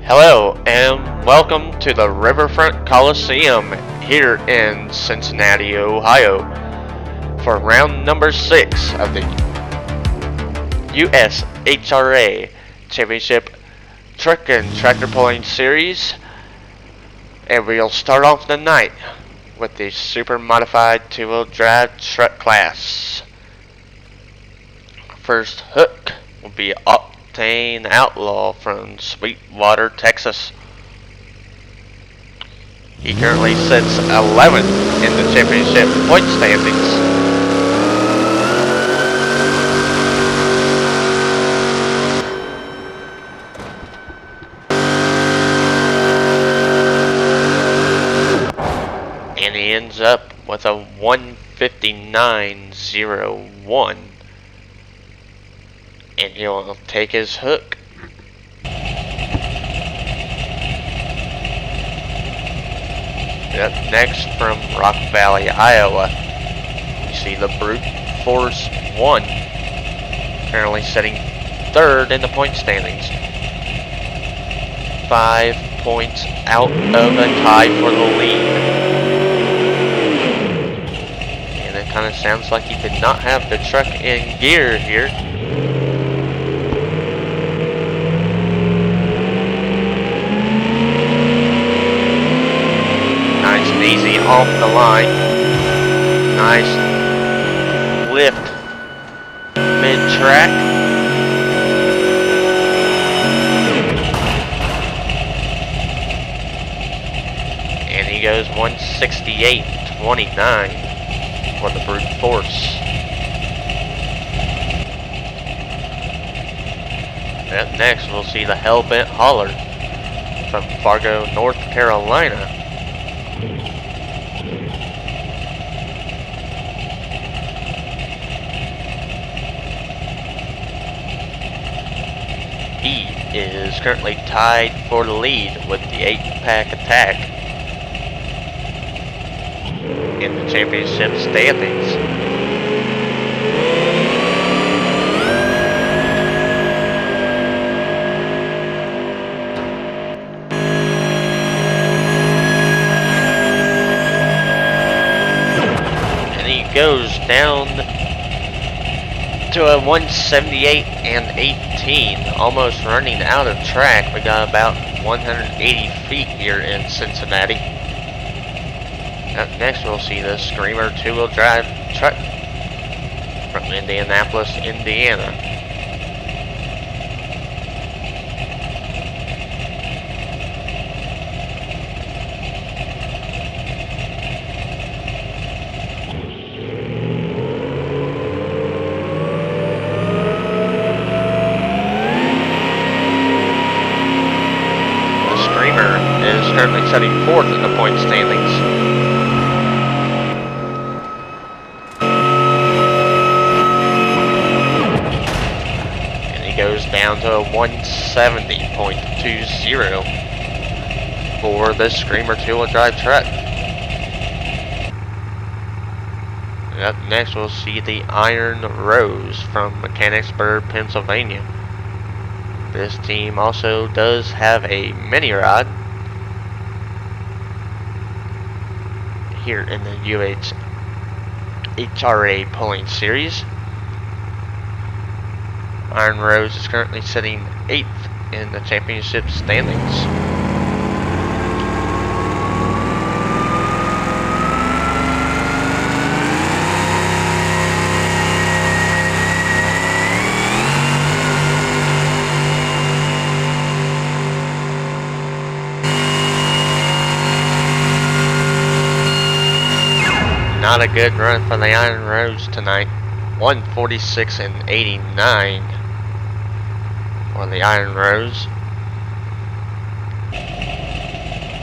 Hello and welcome to the Riverfront Coliseum here in Cincinnati, Ohio for round number 6 of the USHRA Championship Truck and Tractor Pulling Series, and we'll start off the night with the super modified two-wheel drive truck class. First hook will be Octane Outlaw from Sweetwater, Texas. He currently sits 11th in the championship point standings. And he ends up with a 1:59.01. And he'll take his hook. Up next from Rock Valley, Iowa, you see the Brute Force 1, currently sitting 3rd in the point standings. 5 points out of a tie for the lead. And it kind of sounds like he did not have the truck in gear here. Easy off the line. Nice lift mid-track. And he goes 1:68.29 for the Brute Force. Up next we'll see the Hellbent Hauler from Fargo, North Carolina. He is currently tied for the lead with the 8-pack attack in the championship standings. And he goes down to a 1:78.18, almost running out of track. We got about 180 feet here in Cincinnati. Up next we'll see the Screamer two-wheel drive truck from Indianapolis, Indiana. Currently setting 4th in the point standings. And he goes down to a 1:70.20 for the Screamer two-wheel drive truck. And up next we'll see the Iron Rose from Mechanicsburg, Pennsylvania. This team also does have a mini rod here in the USHRA Pulling Series. Iron Rose is currently sitting 8th in the championship standings. Not a good run for the Iron Rose tonight. 1:46.89 for the Iron Rose.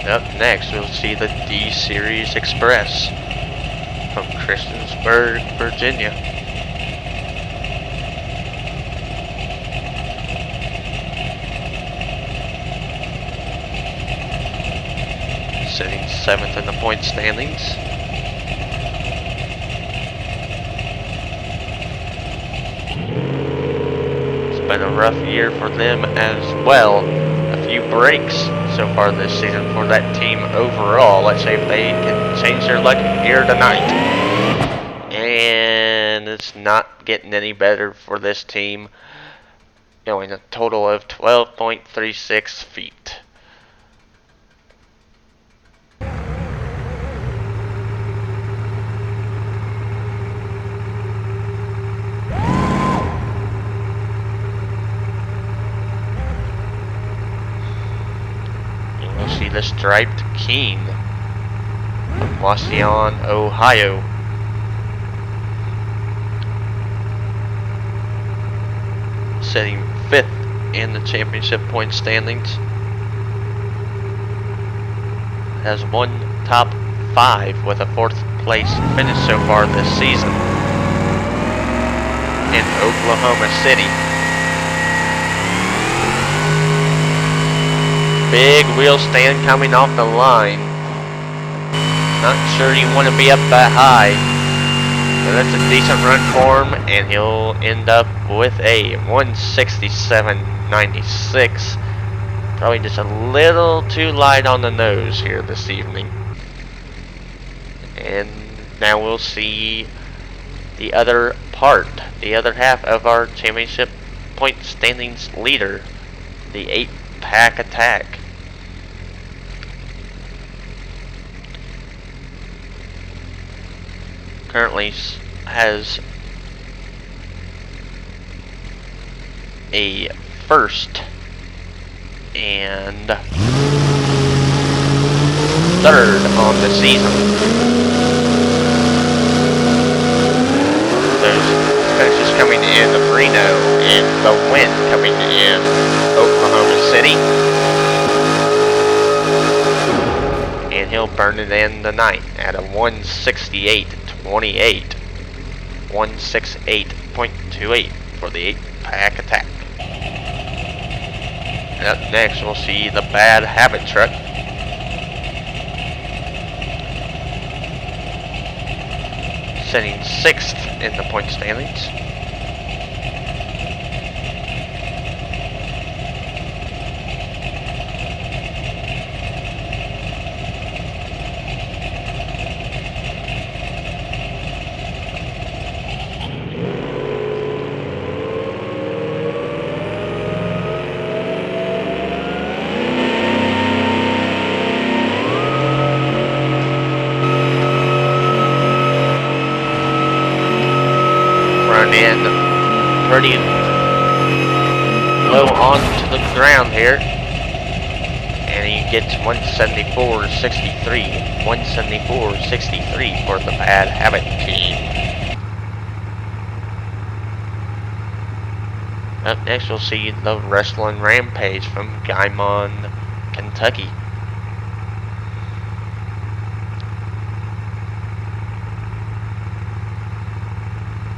Up next we'll see the D-Series Express from Christiansburg, Virginia. Sitting 7th in the point standings. Been a rough year for them as well. A few breaks so far this season for that team overall. Let's see if they can change their luck here tonight. And it's not getting any better for this team, going a total of 12.36 feet. We'll see the striped Keen from Wauseon, Ohio. Sitting 5th in the championship point standings. Has one top 5 with a 4th place finish so far this season in Oklahoma City. Big wheel stand coming off the line. Not sure you want to be up that high, but that's a decent run for him, and he'll end up with a 167.96. Probably just a little too light on the nose here this evening. And now we'll see the other part, the other half of our championship point standings leader, the 8-pack attack. Currently has a 1st and 3rd on the season. Those finishes coming in Reno and the win coming in Oklahoma City. And he'll burn it in tonight at a 168.28. 168.28 for the 8-pack attack. And up next we'll see the Bad Habit truck. Sitting 6th in the point standings. In pretty low onto the ground here, and he gets 174.63. 174.63 for the Bad Habit team. Up next we'll see the Wrestling Rampage from Guymon, Kentucky.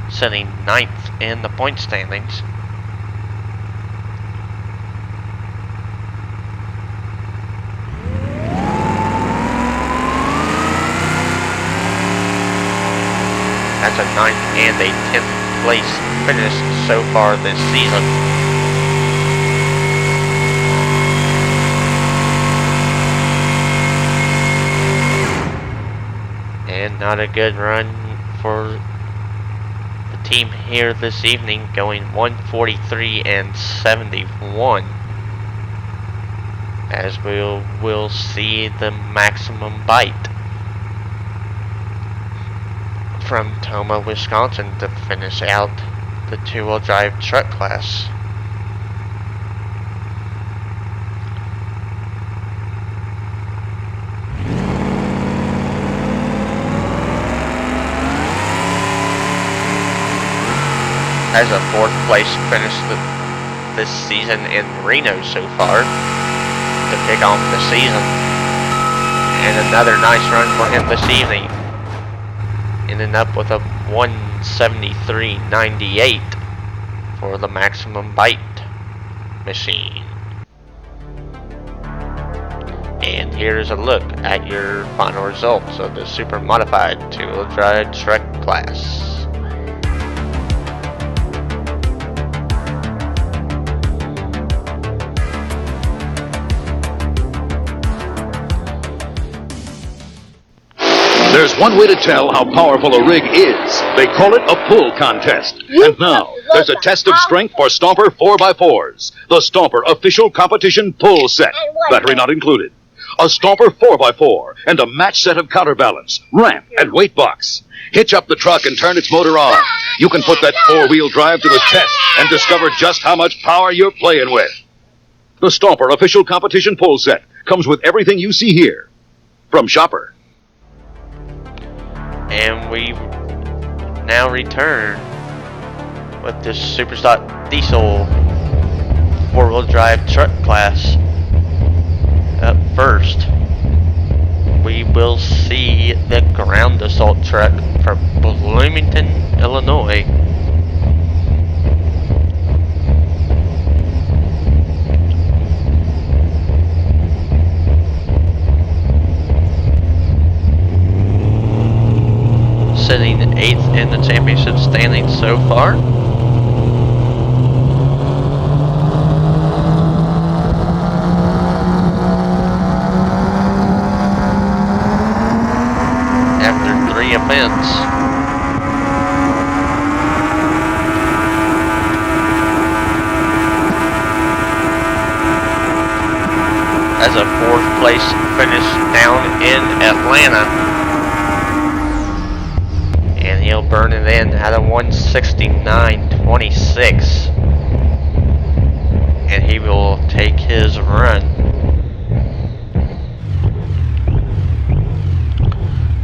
Sitting 9th in the point standings. That's a 9th and a 10th place finish so far this season. And not a good run for team here this evening, going 143.71, as we'll see the maximum bite from Toma, Wisconsin to finish out the 2-wheel drive truck class. Has a 4th place finish this season in Reno so far to kick off the season. And another nice run for him this evening. Ending up with a 173.98 for the maximum bite machine. And here's a look at your final results of the super modified 2-wheel drive truck class. There's one way to tell how powerful a rig is. They call it a pull contest. And now, there's a test of strength for Stomper 4x4s. The Stomper official competition pull set. Battery not included. A Stomper 4x4 and a match set of counterbalance, ramp, and weight box. Hitch up the truck and turn its motor on. You can put that four-wheel drive to the test and discover just how much power you're playing with. The Stomper official competition pull set comes with everything you see here from Shopper. And we now return with this Superstock diesel four-wheel drive truck class. Up first, we will see the ground assault truck from Bloomington, Illinois. Sitting 8th in the championship standings so far. After 3 events. As a 4th place finish down in Atlanta. And he'll burn it in at a 169.26. And he will take his run.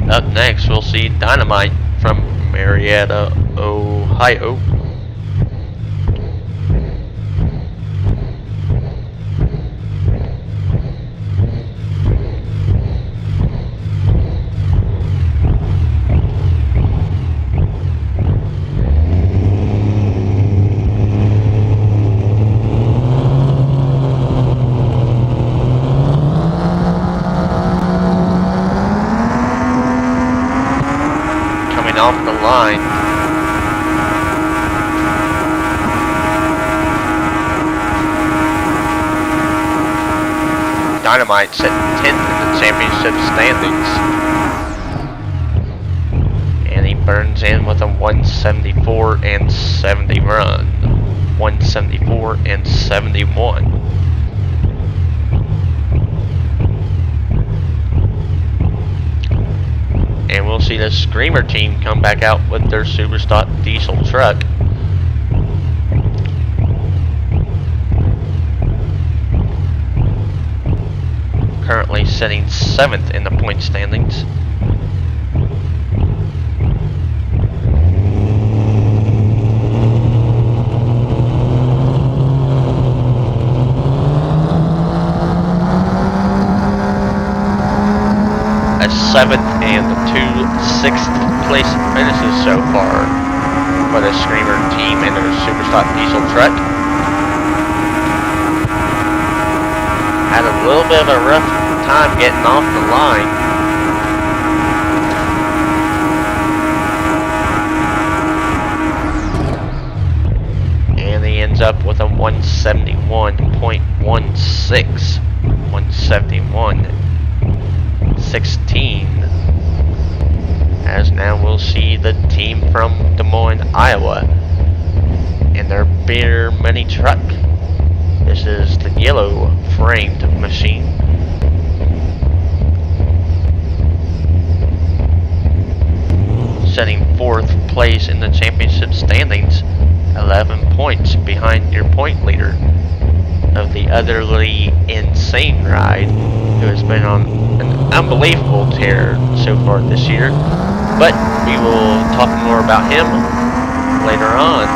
Up next, we'll see Dynamite from Marietta, Ohio. Off the line. Dynamite set 10th in the championship standings. And he burns in with a 174 and 70 run. 174 and 71. And we'll see the Screamer team come back out with their Superstock diesel truck. Currently sitting 7th in the point standings. A 7th and 2 6th place finishes so far for the Screamer team and their Superstock diesel truck. Had a little bit of a rough time getting off the line. And he ends up with a 171.16. 171.16. As now we'll see the team from Des Moines, Iowa in their Beer Mini truck. This is the yellow framed machine. Setting 4th place in the championship standings, 11 points behind your point leader of the utterly insane ride, who has been on an unbelievable tear so far this year. But we will talk more about him later on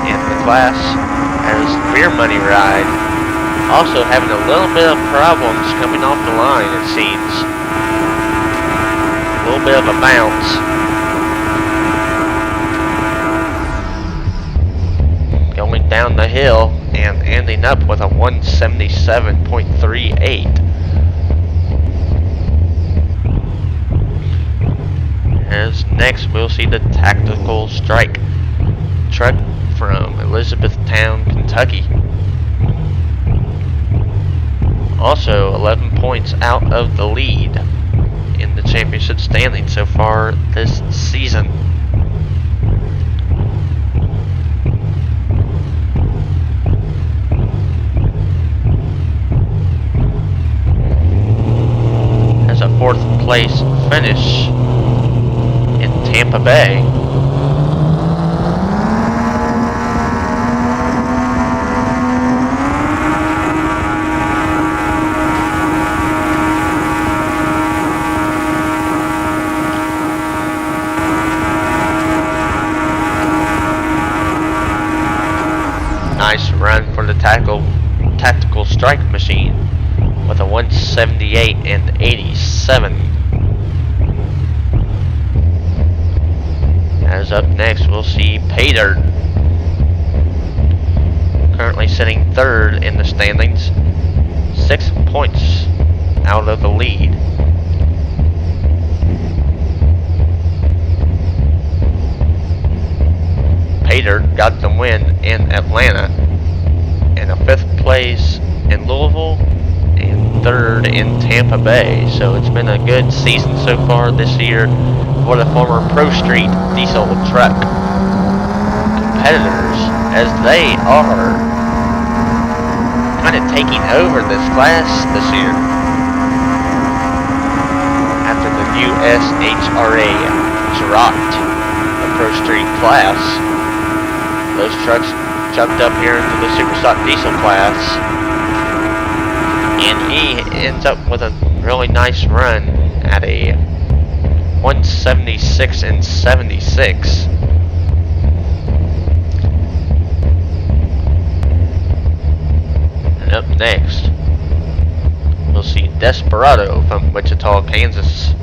in the class, as Beer Money Ride also having a little bit of problems coming off the line, it seems. A little bit of a bounce. Going down the hill and ending up with a 177.38. As next we'll see the Tactical Strike truck from Elizabethtown, Kentucky. Also 11 points out of the lead in the championship standing so far this season. Has a 4th place finish in Tampa Bay. Nice run for the tactical strike machine with a 178 and 87. As up next, we'll see Pater, currently sitting 3rd in the standings, 6 points out of the lead. Pater got the win in Atlanta, and a 5th place in Louisville, and 3rd in Tampa Bay. So it's been a good season so far this year for the former Pro Street diesel truck competitors, as they are kind of taking over this class this year after the USHRA dropped the Pro Street class. Those trucks jumped up here into the super stock diesel class, and he ends up with a really nice run at a 176 and 76. And up next, we'll see Desperado from Wichita, Kansas.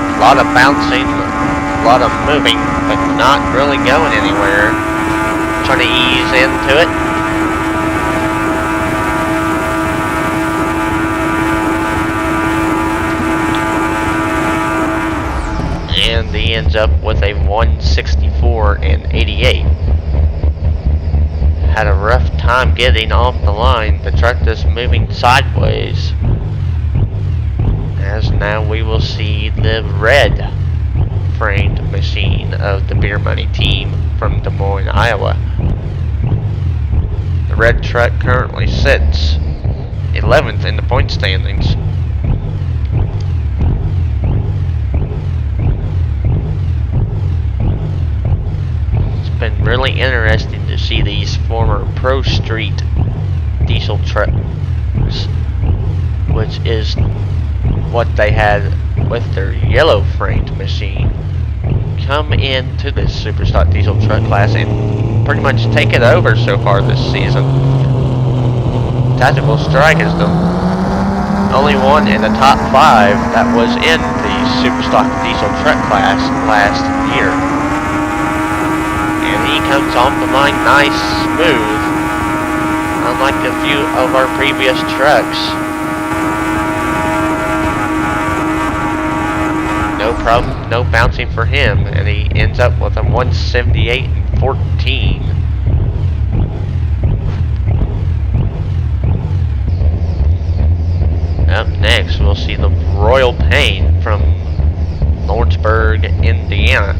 A lot of bouncing, a lot of moving, but not really going anywhere. Trying to ease into it. And he ends up with a 164 and 88. Had a rough time getting off the line. The truck is moving sideways. As now we will see the red framed machine of the Beer Money team from Des Moines, Iowa. The red truck currently sits 11th in the point standings. It's been really interesting to see these former Pro Street diesel trucks, which is what they had with their yellow framed machine, come into this super stock diesel truck class and pretty much take it over so far this season. Tactical Strike is the only one in the top 5 that was in the super stock diesel truck class last year, and he comes off the line nice, smooth, unlike a few of our previous trucks. No problem, no bouncing for him, and he ends up with a 178 and 14. Up next, we'll see the Royal Pain from Lawrenceburg, Indiana.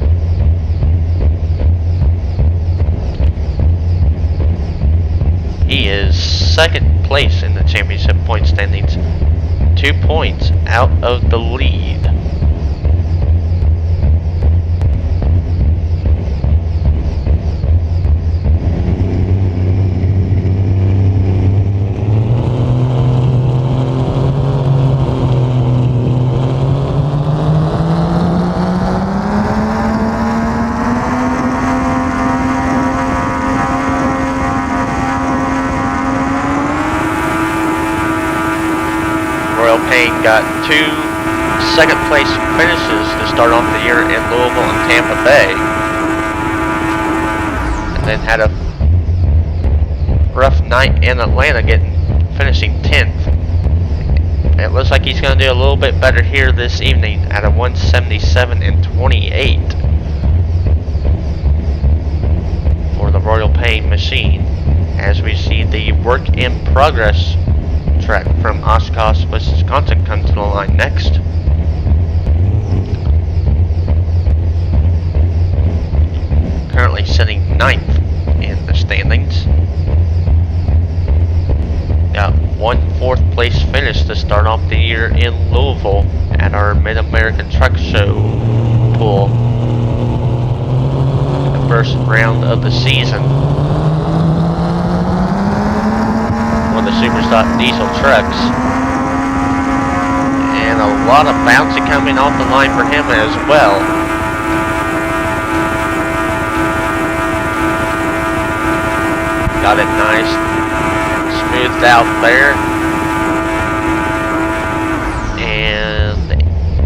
He is 2nd place in the championship point standings, 2 points out of the lead. Payne got 2 second place finishes to start off the year in Louisville and Tampa Bay. And then had a rough night in Atlanta, finishing 10th. It looks like he's going to do a little bit better here this evening at a 177.28 for the Royal Payne machine, as we see the work in progress track from Oshkosh, Wisconsin come to the line next. Currently sitting 9th in the standings. Got 1 4th place finish to start off the year in Louisville at our Mid-American Truck Show pool. The first round of the season for the Superstock diesel trucks. And a lot of bouncing coming off the line for him as well. Got it nice, smoothed out there, and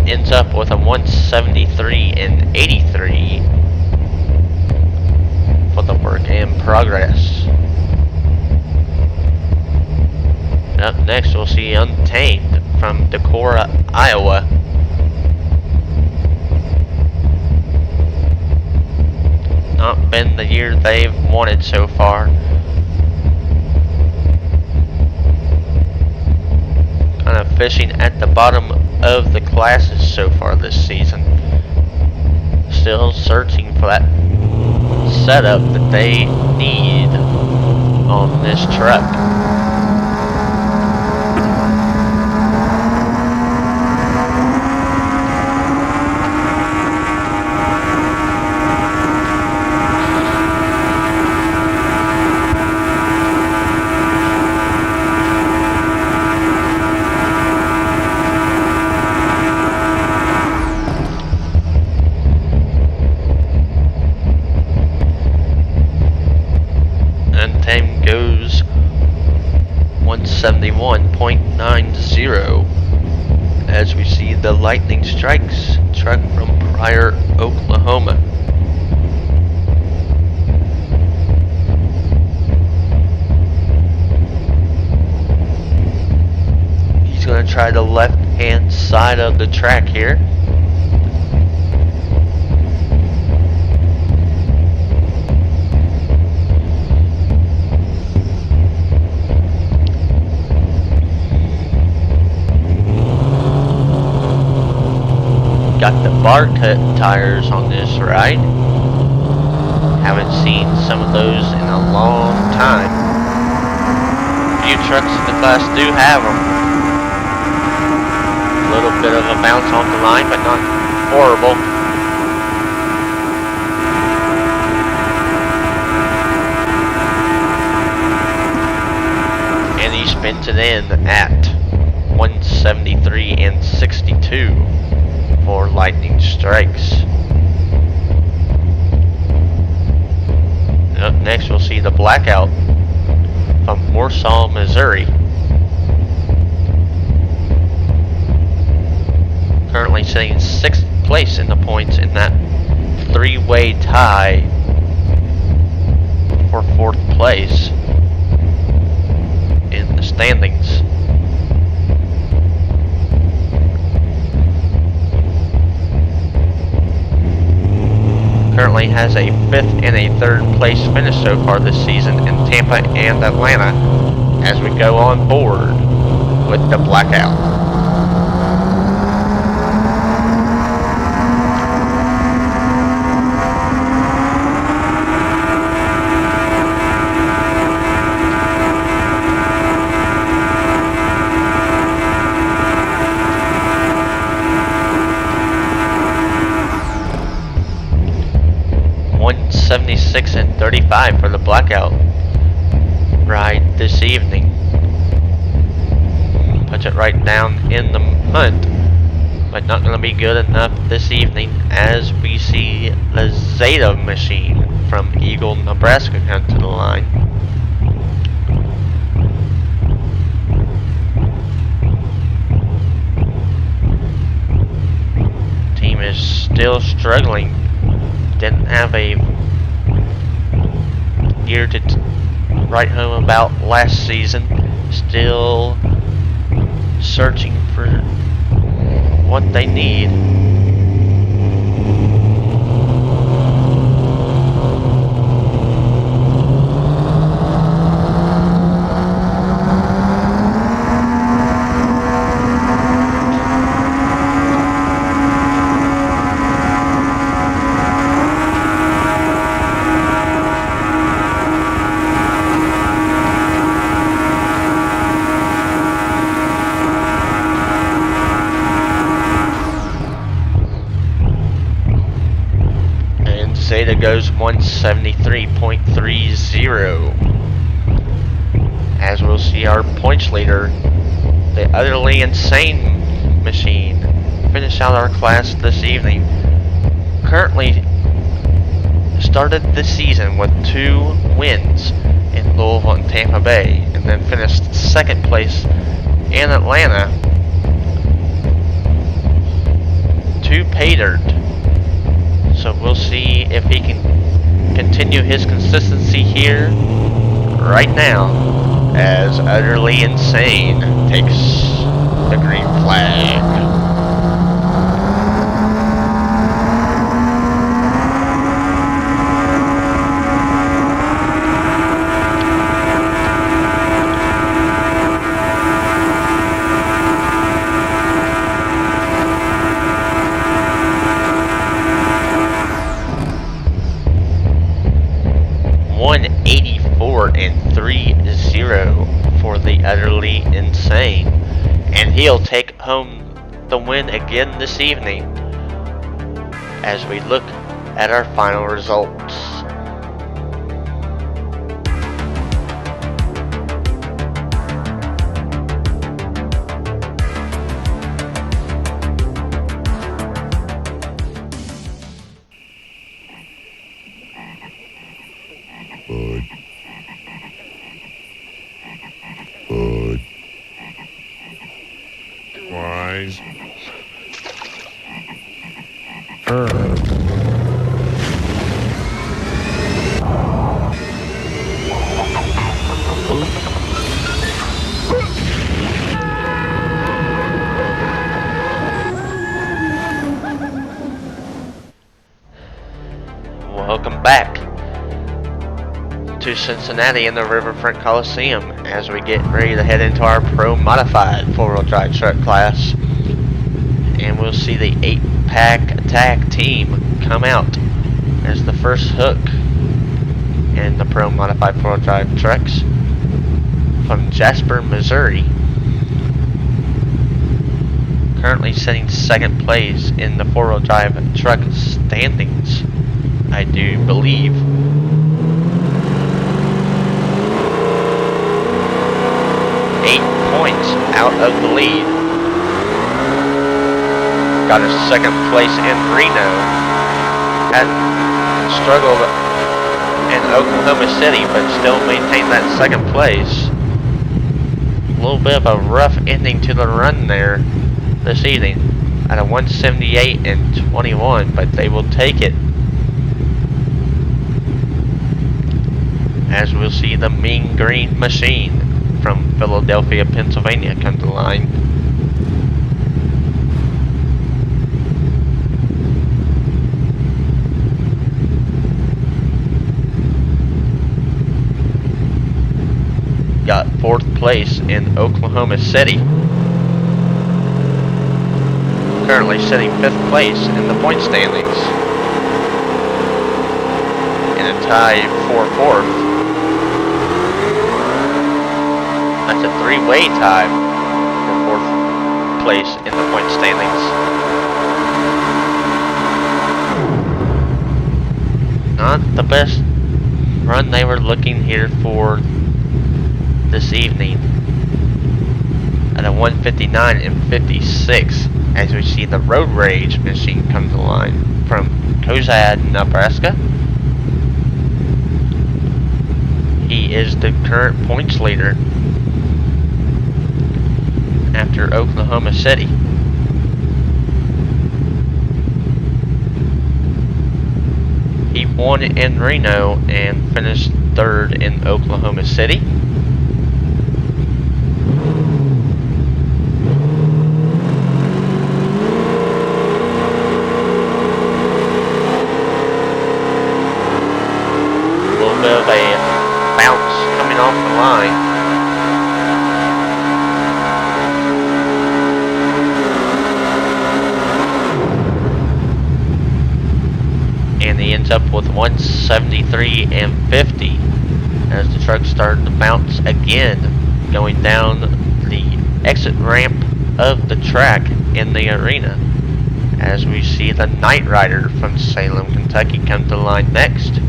ends up with a 173.83 for the work in progress. Up next, we'll see Untamed from Decorah, Iowa. Not been the year they've wanted so far. Kind of fishing at the bottom of the classes so far this season. Still searching for that setup that they need on this truck. Goes 171.90 as we see the Lightning Strikes truck from Pryor, Oklahoma. He's going to try the left hand side of the track here. Got the bar cut tires on this ride. Haven't seen some of those in a long time. Few trucks in the class do have them. A little bit of a bounce off the line, but not horrible. And he spins it in at 173.62. For Lightning Strikes. Up next, we'll see the Blackout from Warsaw, Missouri. Currently sitting 6th place in the points in that 3-way tie for 4th place in the standings. Currently has a 5th and a 3rd place finish so far this season in Tampa and Atlanta as we go on board with the Blackout. $76.35 for the Blackout ride this evening. Puts it right down in the hunt, but not going to be good enough this evening as we see the Zeta machine from Eagle, Nebraska come to the line. still struggling. Didn't have a year to write home about last season. Still searching for what they need. Zeta goes 173.30. As we'll see our points leader, the utterly insane machine, finish out our class this evening. Currently started the season with 2 wins in Louisville and Tampa Bay, and then finished 2nd place in Atlanta. 2 pay dirt. So we'll see if he can continue his consistency here right now as Utterly Insane takes the green flag. And 3-0 for the Utterly Insane, and he'll take home the win again this evening as we look at our final results. Welcome back to Cincinnati in the Riverfront Coliseum as we get ready to head into our Pro Modified 4-wheel drive truck class. And we'll see the 8-pack attack team come out as the first hook in the Pro Modified 4-wheel drive trucks from Jasper, Missouri. Currently sitting 2nd place in the 4-wheel drive truck standings, I do believe. Eight points out of the lead. Got a 2nd place in Reno. Had struggled in Oklahoma City, but still maintained that 2nd place. A little bit of a rough ending to the run there this evening at a 178.21, but they will take it. As we'll see the Mean Green Machine from Philadelphia, Pennsylvania come to the line. Got 4th place in Oklahoma City. Currently sitting 5th place in the point standings. In a tie for 4th. That's a 3-way tie for 4th place in the point standings. Not the best run they were looking here for this evening. At a 159.56 as we see the Road Rage machine come to the line from Cozad, Nebraska. He is the current points leader after Oklahoma City. won in Reno and finished third in Oklahoma City. A little bit of a bounce coming off the line. And he ends up with 173 and 50 as the truck started to bounce again, going down the exit ramp of the track in the arena, as we see the Night Rider from Salem, Kentucky come to the line next.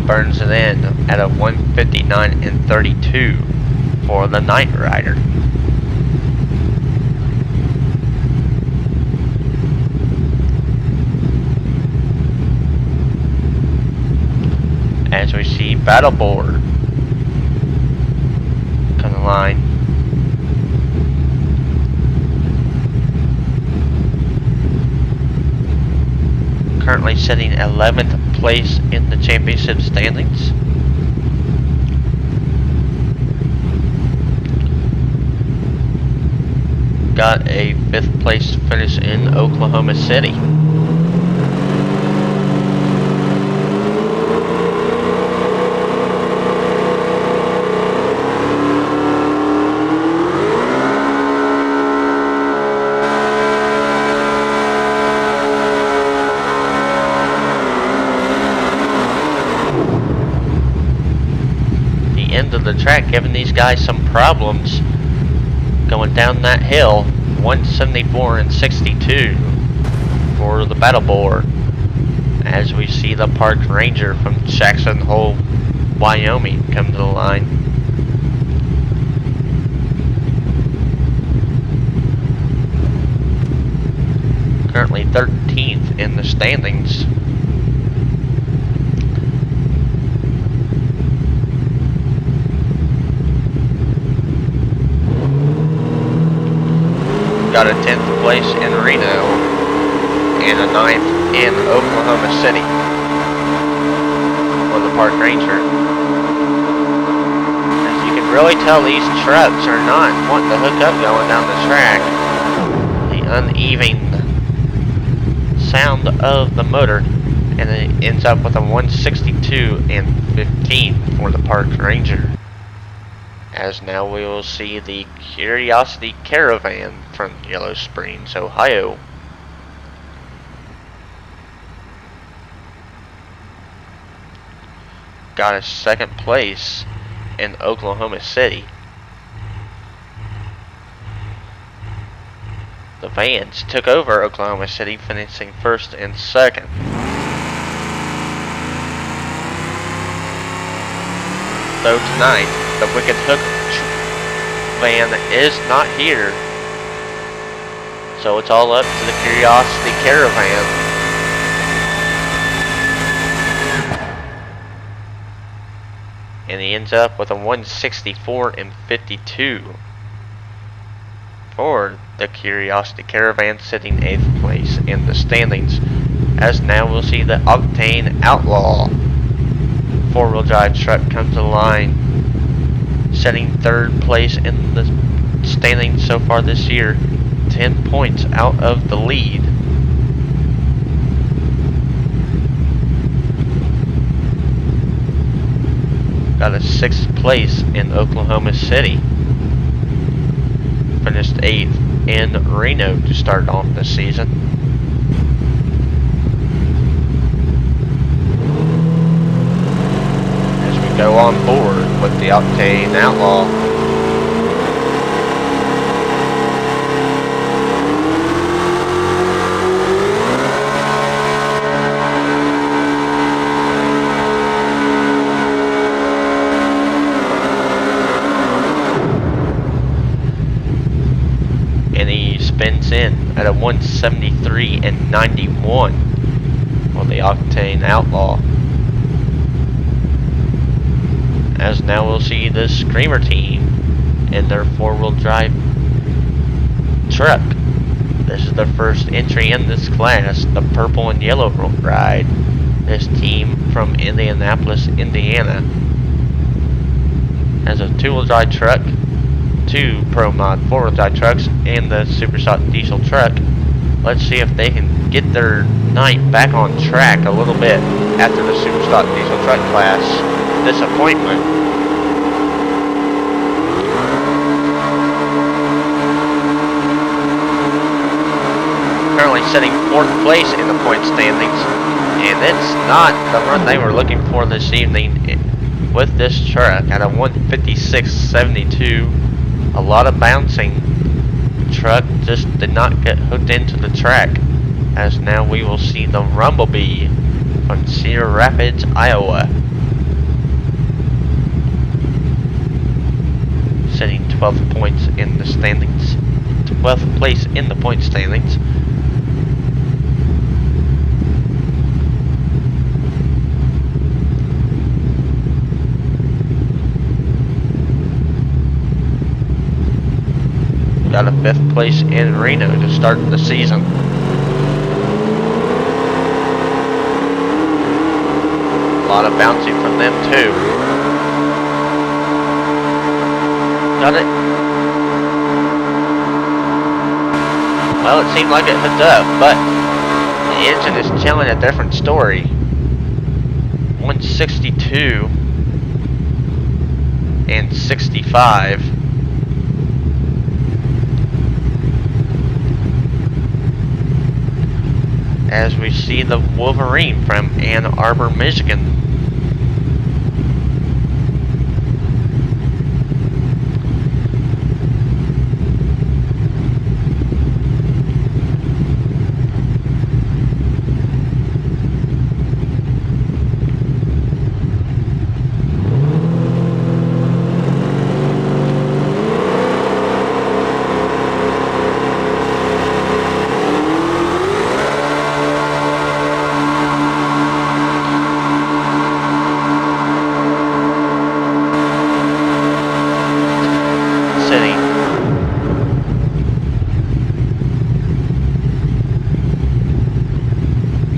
Burns it in at a 159 and 32 for the Night Rider. As we see Battleboard come to the line. Currently sitting 11th place in the championship standings. Got a 5th place finish in Oklahoma City. End of the track, giving these guys some problems going down that hill. 174 and 62 for the Battleboard, as we see the Park Ranger from Jackson Hole, Wyoming come to the line. Currently 13th in the standings. Got a 10th place in Reno and a 9th in Oklahoma City for the Park Ranger. As you can really tell, these trucks are not wanting to hook up going down the track. The uneven sound of the motor, and it ends up with a 162 and 15 for the Park Ranger. As now we will see the Curiosity Caravan from Yellow Springs, Ohio. Got a 2nd place in Oklahoma City. The Vans took over Oklahoma City, finishing 1st and 2nd. Though tonight, the Wicked Hook van is not here, so it's all up to the Curiosity Caravan. And he ends up with a 164 and 52 for the Curiosity Caravan, sitting 8th place in the standings. As now we'll see the Octane Outlaw 4-wheel drive truck come to the line, setting 3rd place in the standings so far this year, 10 points out of the lead. Got a 6th place in Oklahoma City. Finished 8th in Reno to start off the season. As we go on board with the Octane Outlaw. in at a 173 and 91 on the Octane Outlaw. As now we'll see the Screamer team in their four-wheel drive truck. This is their first entry in this class, the purple and yellow ride. This team from Indianapolis, Indiana, has a two-wheel drive truck, two Pro Mod four-wheel drive trucks, and the Superstock diesel truck. Let's see if they can get their night back on track a little bit after the Superstock diesel truck class disappointment. Currently sitting 4th place in the point standings, and it's not the run they were looking for this evening with this truck at a 156.72. A lot of bouncing. The truck just did not get hooked into the track, as now we will see the Rumblebee from Cedar Rapids, Iowa, sitting 12th points in the standings, 12th place in the point standings. Got a 5th place in Reno to start the season. A lot of bouncing from them too. Got it. Well, it seemed like it hooked up, but the engine is telling a different story. 162 and 65. As we see the Wolverine from Ann Arbor, Michigan.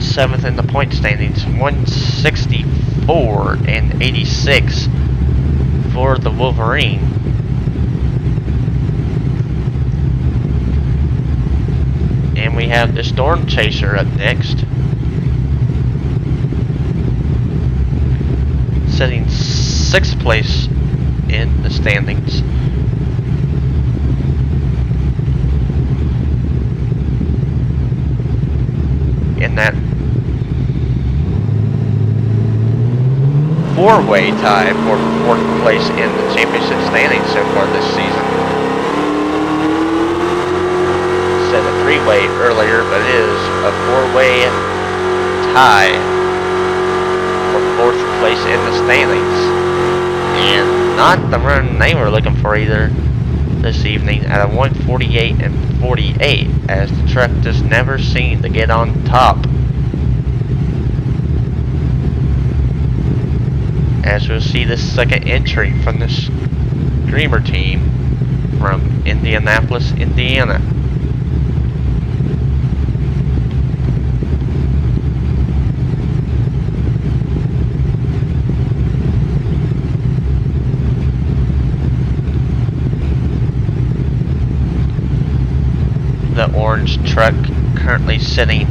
Seventh in the point standings, 164 and 86 for the Wolverine. And we have the Storm Chaser up next, sitting 6th place in the standings. In that four-way tie for 4th place in the championship standings so far this season. Said a 3-way earlier, but it is a 4-way tie for 4th place in the standings. And not the run they were looking for either this evening at a 148 and 48, as the truck just never seemed to get on top. As we'll see the second entry from the Screamer team from Indianapolis, Indiana. The orange truck currently sitting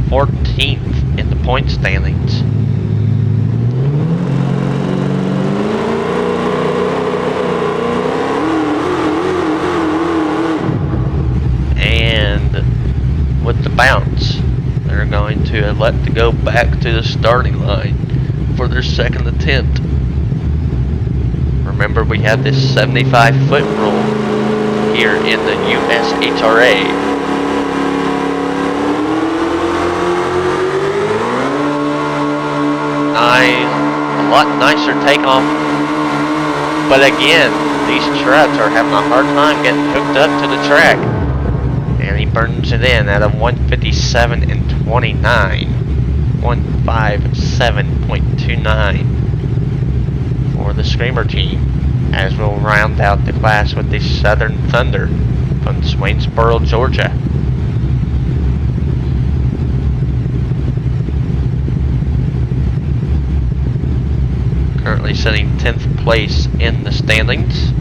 14th in the point standings. With the bounce, they're going to elect to go back to the starting line for their second attempt. Remember, we have this 75-foot rule here in the USHRA. A lot nicer takeoff, but again, these trucks are having a hard time getting hooked up to the track. burns it in at a 157 and 29. 157.29 for the Screamer team, as we'll round out the class with the Southern Thunder from Swainsboro, Georgia. Currently sitting 10th place in the standings.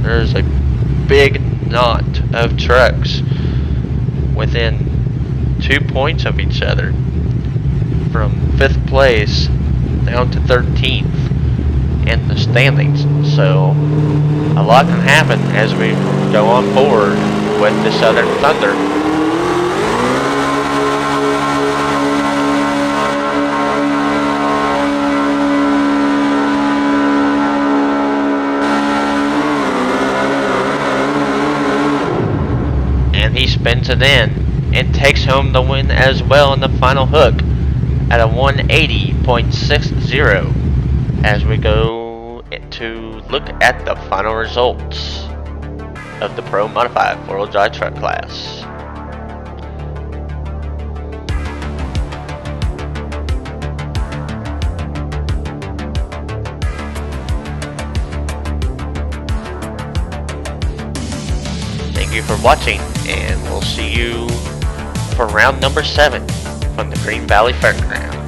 There's a big knot of trucks within 2 points of each other, from 5th place down to 13th in the standings. So a lot can happen as we go on forward with the Southern Thunder. And he spins it in and takes home the win as well in the final hook at a 180.60 as we go to look at the final results of the Pro Modified 4-wheel drive truck class. Thank you for watching, and we'll see you for round number 7 from the Green Valley Fairgrounds.